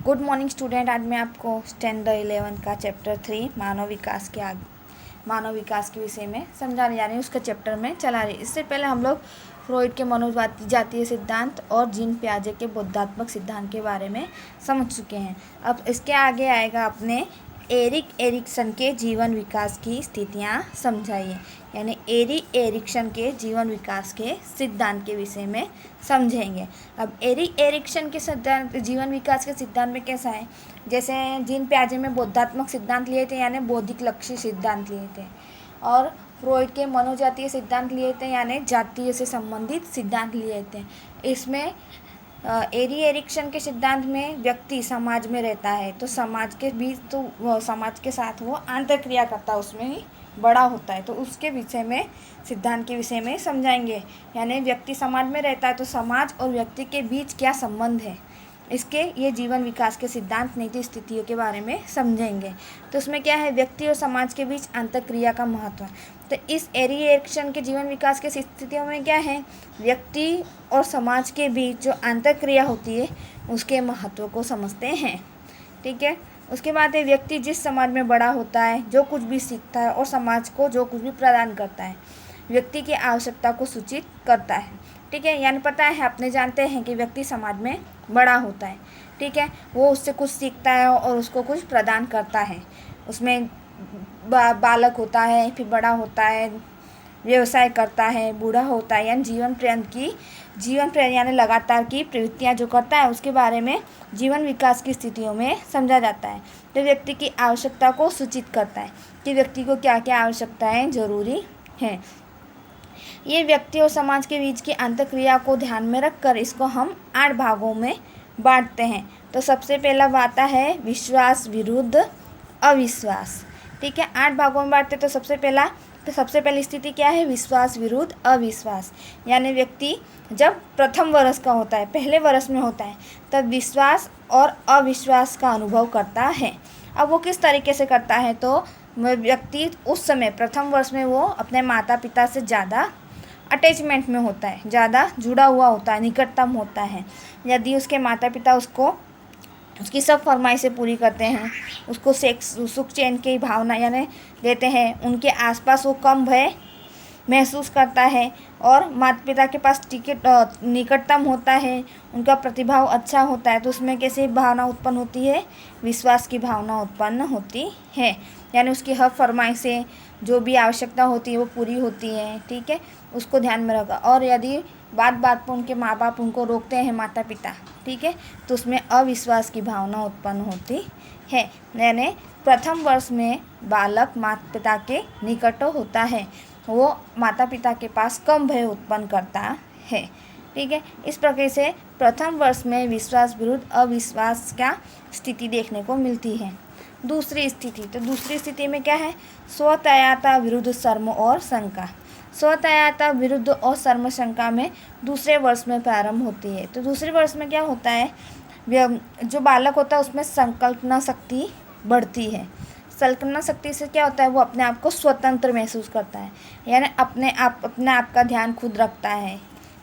Good morning student. आज मैं आपको स्टैंडर्ड 11 का चैप्टर 3 मानव विकास के विषय में समझाने जा रही हूँ। उसका चैप्टर में चला रही। इससे पहले हम लोग फ्रॉइड के मनोजातीय सिद्धांत और जीन पियाजे के बोधात्मक सिद्धांत के बारे में समझ चुके हैं। अब इसके आगे आएगा अपने एरिक एरिक्सन के जीवन विकास की स्थितियाँ समझाइए, यानी एरिक्सन के जीवन विकास के सिद्धांत के विषय में समझेंगे। अब एरिक्सन के सिद्धांत जीवन विकास के सिद्धांत में कैसा है, जैसे जीन पियाजे में बोधात्मक सिद्धांत लिए थे, यानी बौद्धिक लक्ष्य सिद्धांत लिए थे, और फ्रॉइड के मनोजातीय सिद्धांत लिए थे, यानी जातीय से संबंधित सिद्धांत लिए थे। इसमें एरिक्सन के सिद्धांत में व्यक्ति समाज में रहता है, तो समाज के बीच समाज के साथ वो अंतःक्रिया करता है, उसमें ही बड़ा होता है, तो उसके विषय में सिद्धांत के विषय में समझाएंगे। यानी व्यक्ति समाज में रहता है तो समाज और व्यक्ति के बीच क्या संबंध है, इसके ये जीवन विकास के सिद्धांत नीति स्थितियों के बारे में समझेंगे। तो उसमें क्या है, व्यक्ति और समाज के बीच अंतःक्रिया का महत्व। तो इस एरिक्सन के जीवन विकास के स्थितियों में क्या है, व्यक्ति और समाज के बीच जो अंतःक्रिया होती है उसके महत्व को समझते हैं। ठीक है। उसके बाद है, व्यक्ति जिस समाज में बड़ा होता है, जो कुछ भी सीखता है और समाज को जो कुछ भी प्रदान करता है, व्यक्ति की आवश्यकता को सूचित करता है। ठीक है, यानी पता है, अपने जानते हैं कि व्यक्ति समाज में बड़ा होता है। ठीक है, वो उससे कुछ सीखता है और उसको कुछ प्रदान करता है। उसमें बालक होता है, फिर बड़ा होता है, व्यवसाय करता है, बूढ़ा होता है, यानी जीवन पर्यंत यानी लगातार की प्रवृत्तियां जो करता है, उसके बारे में जीवन विकास की स्थितियों में समझा जाता है। तो व्यक्ति की आवश्यकता को सूचित करता है कि व्यक्ति को क्या क्या आवश्यकताएं जरूरी हैं। ये व्यक्ति और समाज के बीच की अंतःक्रिया को ध्यान में रखकर इसको हम 8 भागों में बांटते हैं। तो सबसे पहला आता है विश्वास विरुद्ध अविश्वास। ठीक है, 8 भागों में बांटते। तो सबसे पहली स्थिति क्या है, विश्वास विरुद्ध अविश्वास। यानी व्यक्ति जब प्रथम वर्ष का होता है, पहले वर्ष में होता है, तब विश्वास और अविश्वास का अनुभव करता है। अब वो किस तरीके से करता है, तो व्यक्ति उस समय प्रथम वर्ष में वो अपने माता पिता से ज़्यादा अटैचमेंट में होता है, ज़्यादा जुड़ा हुआ होता है, निकटतम होता है। यदि उसके माता पिता उसकी सब फरमाइशें पूरी करते हैं, उसको सुख चैन की भावना यानी देते हैं, उनके आसपास वो कम भय महसूस करता है और माता पिता के पास निकटतम होता है, उनका प्रतिभाव अच्छा होता है, तो उसमें कैसी भावना उत्पन्न होती है, विश्वास की भावना उत्पन्न होती है। यानी उसकी हर फरमाइशें जो भी आवश्यकता होती है वो पूरी होती है। ठीक है, उसको ध्यान में रखा। और यदि बात पर उनके माँ बाप उनको रोकते हैं, माता पिता, ठीक है, तो उसमें अविश्वास की भावना उत्पन्न होती है। यानी प्रथम वर्ष में बालक माता पिता के निकट होता है, वो माता पिता के पास कम भय उत्पन्न करता है। ठीक है, इस प्रकार से प्रथम वर्ष में विश्वास विरुद्ध अविश्वास का स्थिति देखने को मिलती है। दूसरी स्थिति में क्या है, स्वतःता विरुद्ध शर्म और शंका। स्वतःता विरुद्ध और शर्म शंका में दूसरे वर्ष में प्रारंभ होती है। तो दूसरे वर्ष में क्या होता है, जो बालक होता है उसमें संकल्पना शक्ति बढ़ती है। संकल्पना शक्ति से क्या होता है, वो अपने आप को स्वतंत्र महसूस करता है, यानी अपने आप का ध्यान खुद रखता है।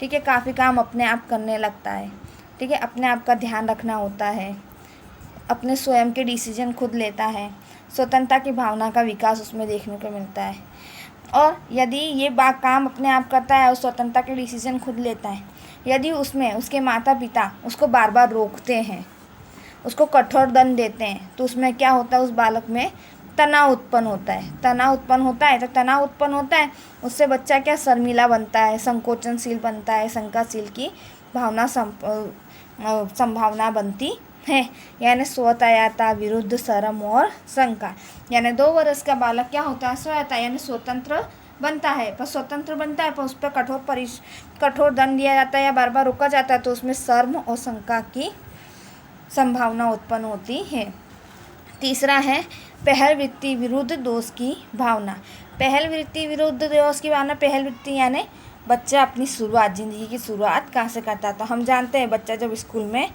ठीक है, काफ़ी काम अपने आप करने लगता है। ठीक है, अपने आप का ध्यान रखना होता है, अपने स्वयं के डिसीजन खुद लेता है, स्वतंत्रता की भावना का विकास उसमें देखने को मिलता है। और यदि ये काम अपने आप करता है और स्वतंत्रता के डिसीजन खुद लेता है, यदि उसमें उसके माता पिता उसको बार बार रोकते हैं, उसको कठोर दंड देते हैं, तो उसमें क्या होता है, उस बालक में तनाव उत्पन्न होता है। उससे बच्चा क्या शर्मीला बनता है, संकोचनशील बनता है, शंकाशील की भावना संभावना बनती है। यानी स्वतःता विरुद्ध शर्म और शंका। यानी 2 वर्ष का बालक क्या होता है, स्वतः यानी स्वतंत्र बनता है, पर उस पर कठोर दंड दिया जाता है या बार बार रोका जाता है, तो उसमें शर्म और शंका की संभावना उत्पन्न होती है। तीसरा है पहल वृत्ति विरुद्ध दोष की भावना। पहल वृत्ति यानी बच्चा अपनी ज़िंदगी की शुरुआत कहाँ से करता है। तो हम जानते हैं, बच्चा जब स्कूल में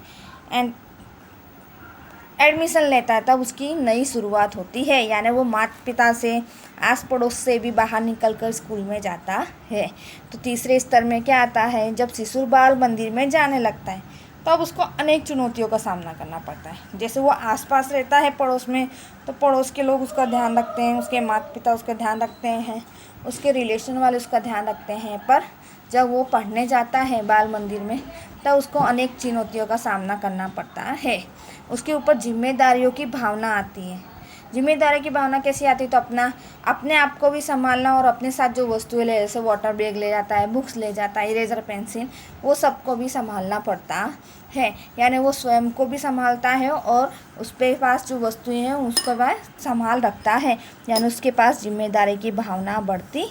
एडमिशन लेता है तब उसकी नई शुरुआत होती है, यानी वो माता पिता से, आस पड़ोस से भी बाहर निकलकर स्कूल में जाता है। तो तीसरे स्तर में क्या आता है, जब शिशु बाल मंदिर में जाने लगता है, तब उसको अनेक चुनौतियों का सामना करना पड़ता है। जैसे वो आसपास रहता है पड़ोस में, तो पड़ोस के लोग उसका ध्यान रखते हैं, उसके माता पिता उसका ध्यान रखते हैं, उसके रिलेशन वाले उसका ध्यान रखते हैं, पर जब वो पढ़ने जाता है बाल मंदिर में तब उसको अनेक चुनौतियों का सामना करना पड़ता है। उसके ऊपर जिम्मेदारियों की भावना आती है। जिम्मेदारी की भावना कैसी आती है, तो अपने आप को भी संभालना और अपने साथ जो वस्तुएं ले, जैसे वाटर बैग ले जाता है, बुक्स ले जाता है, इरेजर पेंसिल, वो सबको भी संभालना पड़ता है। यानी वो स्वयं को भी संभालता है और उसके पास जो वस्तुएं हैं उसको वह संभाल रखता है, यानी उसके पास जिम्मेदारी की भावना बढ़ती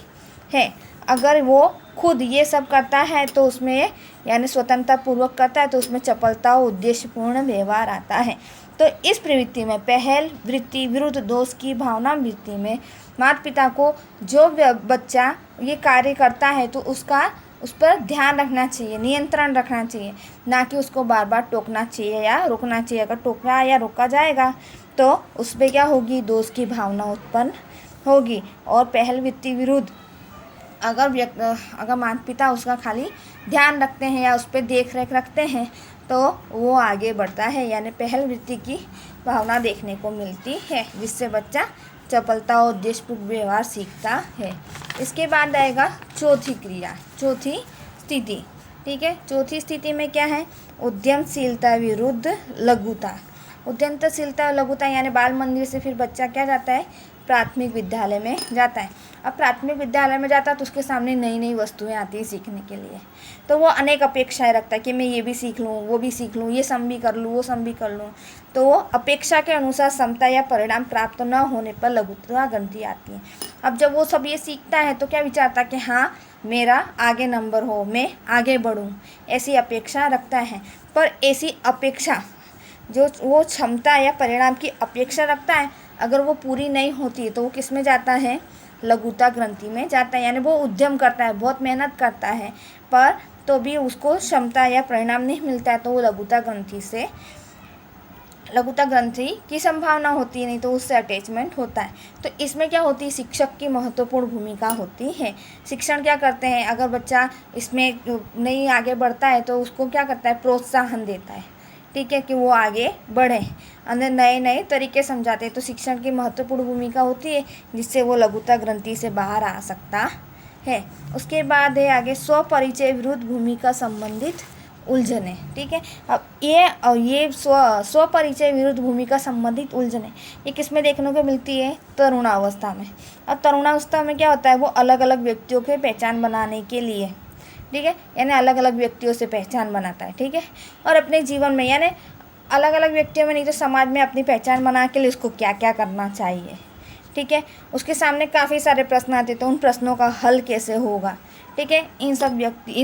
है। अगर वो खुद ये सब करता है तो उसमें, यानी स्वतंत्रता पूर्वक करता है, तो उसमें चपलता और उद्देश्यपूर्ण व्यवहार आता है। तो इस प्रवृत्ति में पहल वृत्ति विरुद्ध दोष की भावना वृत्ति में माता पिता को जो बच्चा ये कार्य करता है तो उस पर ध्यान रखना चाहिए, नियंत्रण रखना चाहिए, ना कि उसको बार बार टोकना चाहिए या रोकना चाहिए। अगर टोका या रोका जाएगा तो उस पर क्या होगी, दोष की भावना उत्पन्न होगी। और पहल वृत्ति विरुद्ध अगर माता पिता उसका खाली ध्यान रखते हैं या उस पर देख रेख रखते हैं तो वो आगे बढ़ता है, यानी पहल वृत्ति की भावना देखने को मिलती है, जिससे बच्चा चपलता और उद्देश्यपूर्ण व्यवहार सीखता है। इसके बाद आएगा चौथी क्रिया, चौथी स्थिति। ठीक है, चौथी स्थिति में क्या है, उद्यमशीलता विरुद्ध लघुता। उद्यमशीलता और लघुता यानी बाल मंदिर से फिर बच्चा क्या जाता है, प्राथमिक विद्यालय में जाता है। अब प्राथमिक विद्यालय में जाता है तो उसके सामने नई नई वस्तुएं आती हैं सीखने के लिए, तो वो अनेक अपेक्षाएं रखता है कि मैं ये भी सीख लूँ, वो भी सीख लूँ, ये सम भी कर लूँ, वो सम भी कर लूँ। तो वो अपेक्षा के अनुसार क्षमता या परिणाम प्राप्त न होने पर लघुता गिनती आती है। अब जब वो सब ये सीखता है तो क्या विचारता है कि हाँ मेरा आगे नंबर हो, मैं आगे बढ़ूँ, ऐसी अपेक्षा रखता है। पर ऐसी अपेक्षा जो वो क्षमता या परिणाम की अपेक्षा रखता है, अगर वो पूरी नहीं होती है तो वो किस में जाता है, लघुता ग्रंथि में जाता है। यानी वो उद्यम करता है, बहुत मेहनत करता है, पर तो भी उसको क्षमता या परिणाम नहीं मिलता है, तो वो लघुता ग्रंथि की संभावना होती है, नहीं तो उससे अटैचमेंट होता है। तो इसमें क्या होती है, शिक्षक की महत्वपूर्ण भूमिका होती है। शिक्षण क्या करते हैं, अगर बच्चा इसमें नहीं आगे बढ़ता है तो उसको क्या करता है, प्रोत्साहन देता है। ठीक है, कि वो आगे बढ़े, अंदर नए नए तरीके समझाते हैं। तो शिक्षण की महत्वपूर्ण भूमिका होती है, जिससे वो लघुता ग्रंथि से बाहर आ सकता है। उसके बाद है आगे स्वपरिचय विरुद्ध भूमिका संबंधित उलझने। ठीक है, अब ये स्वपरिचय विरुद्ध भूमिका संबंधित उलझने ये किस में देखने को मिलती है, तरुणावस्था में। अब तरुणावस्था में क्या होता है, वो अलग अलग व्यक्तियों की पहचान बनाने के लिए, ठीक है, यानी अलग अलग व्यक्तियों से पहचान बनाता है। ठीक है, और अपने जीवन में यानी अलग अलग व्यक्तियों में नहीं तो समाज में अपनी पहचान बनाने के लिए उसको क्या क्या करना चाहिए। ठीक है, उसके सामने काफ़ी सारे प्रश्न आते तो उन प्रश्नों का हल कैसे होगा। ठीक है, इन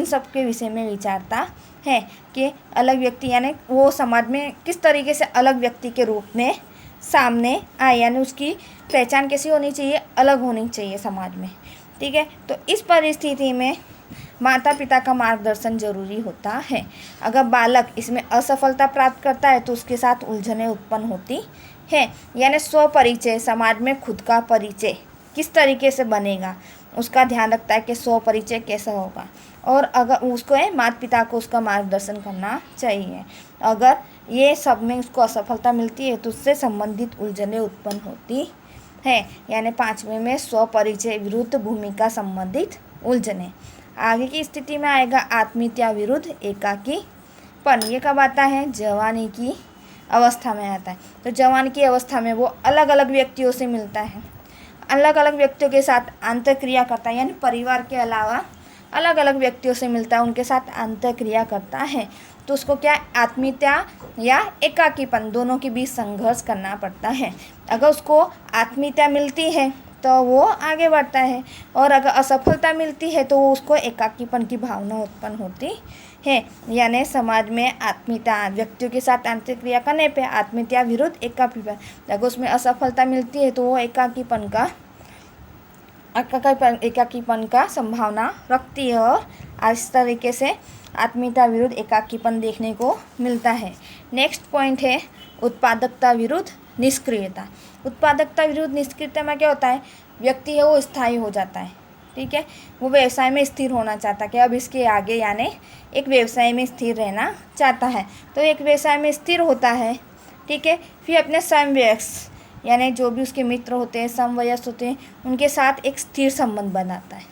सब के विषय में विचारता है कि अलग व्यक्ति यानी वो समाज में किस तरीके से अलग व्यक्ति के रूप में सामने आए, यानी उसकी पहचान कैसी होनी चाहिए, अलग होनी चाहिए समाज में। ठीक है, तो इस परिस्थिति में माता पिता का मार्गदर्शन जरूरी होता है। अगर बालक इसमें असफलता प्राप्त करता है तो उसके साथ उलझनें उत्पन्न होती है। यानी स्वपरिचय, समाज में खुद का परिचय किस तरीके से बनेगा, उसका ध्यान रखता है कि स्वपरिचय कैसा होगा। और अगर उसको माता पिता को उसका मार्गदर्शन करना चाहिए। अगर ये सब में उसको असफलता मिलती है तो उससे संबंधित उलझनें उत्पन्न होती है। यानी 5वें में स्वपरिचय विरुद्ध भूमिका संबंधित उलझनें। आगे की स्थिति में आएगा आत्मीयता विरुद्ध एकाकीपन। ये कब आता है, जवानी की अवस्था में आता है। तो जवानी की अवस्था में वो अलग अलग व्यक्तियों से मिलता है, अलग अलग व्यक्तियों के साथ अंतःक्रिया करता है, यानी परिवार के अलावा अलग अलग व्यक्तियों से मिलता है, उनके साथ अंतःक्रिया करता है। तो उसको क्या, आत्मीयता या एकाकीपन दोनों के बीच संघर्ष करना पड़ता है। अगर उसको आत्मीयता मिलती है तो वो आगे बढ़ता है, और अगर असफलता मिलती है तो उसको एकाकीपन की भावना उत्पन्न होती है। यानी समाज में आत्मीयता, व्यक्तियों के साथ अंतःक्रिया करने पे आत्मीयता विरुद्ध एकाकीपन, अगर उसमें असफलता मिलती है तो वो एकाकीपन का संभावना रखती है, और इस तरीके से आत्मीयता विरुद्ध एकाकीपन देखने को मिलता है। नेक्स्ट पॉइंट है उत्पादकता विरुद्ध निष्क्रियता। उत्पादकता विरुद्ध निष्क्रियता में क्या होता है, व्यक्ति है वो स्थायी हो जाता है, ठीक है। वो व्यवसाय में स्थिर होना चाहता है कि अब इसके आगे यानी एक व्यवसाय में स्थिर रहना चाहता है। तो एक व्यवसाय में स्थिर होता है, ठीक है। फिर अपने समवयस्क यानी जो भी उसके मित्र होते हैं, समवयस्क होते हैं, उनके साथ एक स्थिर संबंध बनाता है,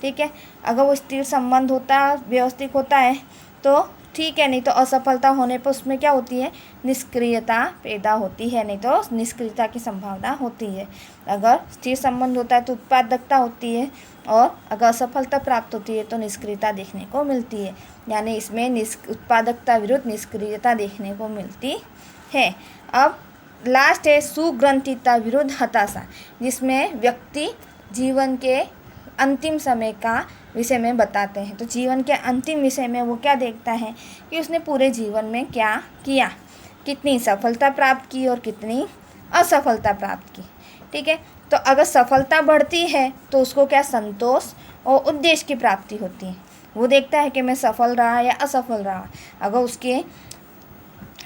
ठीक है। अगर वो स्थिर संबंध होता है, व्यवस्थित होता है तो ठीक है, नहीं तो असफलता होने पर उसमें क्या होती है, निष्क्रियता पैदा होती है, नहीं तो निष्क्रियता की संभावना होती है। अगर स्थिर संबंध होता है तो उत्पादकता होती है, और अगर असफलता प्राप्त होती है तो निष्क्रियता देखने को मिलती है। यानी इसमें उत्पादकता विरुद्ध निष्क्रियता देखने को मिलती है। अब लास्ट है सुग्रंथिता विरुद्ध हताशा, जिसमें व्यक्ति जीवन के अंतिम समय का विषय में बताते हैं। तो जीवन के अंतिम विषय में वो क्या देखता है कि उसने पूरे जीवन में क्या किया, कितनी सफलता प्राप्त की और कितनी असफलता प्राप्त की, ठीक है। तो अगर सफलता बढ़ती है तो उसको क्या संतोष और उद्देश्य की प्राप्ति होती है। वो देखता है कि मैं सफल रहा या असफल रहा। अगर उसके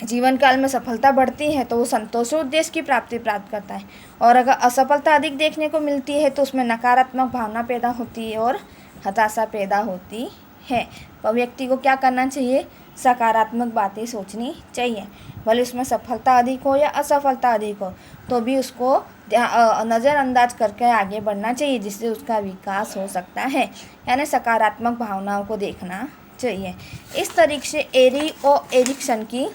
जीवन काल में सफलता बढ़ती है तो वो संतोष और उद्देश्य की प्राप्ति प्राप्त करता है, और अगर असफलता अधिक देखने को मिलती है तो उसमें नकारात्मक भावना पैदा होती है और हताशा पैदा होती है। तो व्यक्ति को क्या करना चाहिए, सकारात्मक बातें सोचनी चाहिए। भले उसमें सफलता अधिक हो या असफलता अधिक हो, तो भी उसको नज़रअंदाज करके आगे बढ़ना चाहिए, जिससे उसका विकास हो सकता है। यानी सकारात्मक भावनाओं को देखना चाहिए। इस तरीके से एरी और एरिक्सन की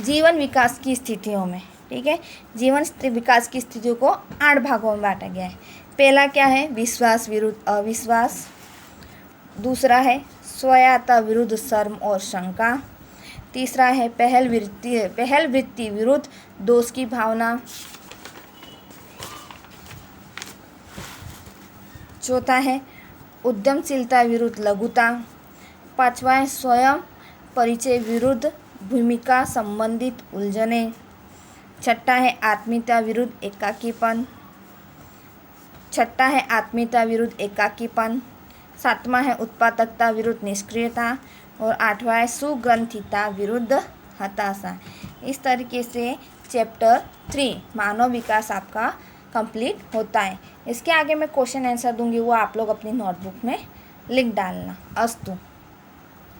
जीवन विकास की स्थितियों में, ठीक है, जीवन विकास की स्थितियों को 8 भागों में बांटा गया है। पहला क्या है, विश्वास विरुद्ध अविश्वास। दूसरा है स्वायत्ता विरुद्ध शर्म और शंका। तीसरा है पहल वृत्ति विरुद्ध दोष की भावना। चौथा है उद्यमशीलता विरुद्ध लघुता। पांचवा है स्वयं परिचय विरुद्ध भूमिका संबंधित उलझने। छठा है आत्मीयता विरुद्ध एकाकीपन। सातवां है उत्पादकता विरुद्ध निष्क्रियता, और आठवां है सुग्रंथिता विरुद्ध हताशा। इस तरीके से चैप्टर 3 मानव विकास आपका कंप्लीट होता है। इसके आगे मैं क्वेश्चन आंसर दूंगी, वो आप लोग अपनी नोटबुक में लिख डालना। अस्तु।